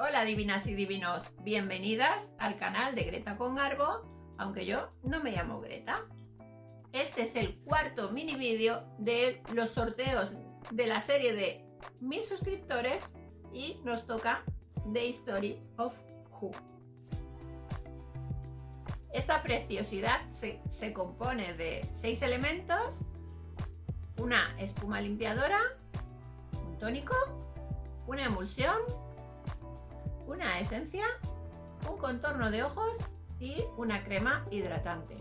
Hola divinas y divinos, bienvenidas al canal de Greta con Garbo, aunque yo no me llamo Greta. Este es el cuarto mini vídeo de los sorteos de la serie de 1000 suscriptores y nos toca The History of Who. Esta preciosidad se compone de 6 elementos, una espuma limpiadora, un tónico, una emulsión, una esencia, un contorno de ojos y una crema hidratante.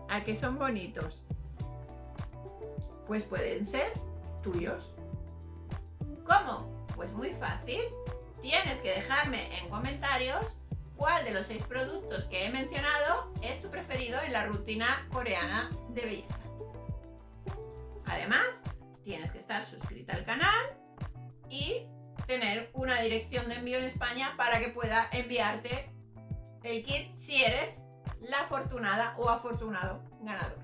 ¿A qué son bonitos? Pues pueden ser tuyos. ¿Cómo? Pues muy fácil. Tienes que dejarme en comentarios cuál de los 6 productos que he mencionado es tu preferido en la rutina coreana de belleza. Además, tienes que estar suscrita al canal y tener una dirección de envío en España para que pueda enviarte el kit si eres la afortunada o afortunado ganador.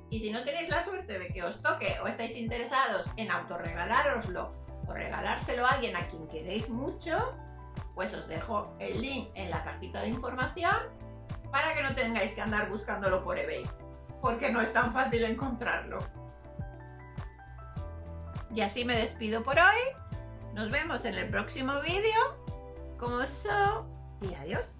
Y si no tenéis la suerte de que os toque o estáis interesados en autorregalároslo o regalárselo a alguien a quien queréis mucho, pues os dejo el link en la cajita de información para que no tengáis que andar buscándolo por eBay, porque no es tan fácil encontrarlo. Y así me despido por hoy. Nos vemos en el próximo vídeo. Como so, y adiós.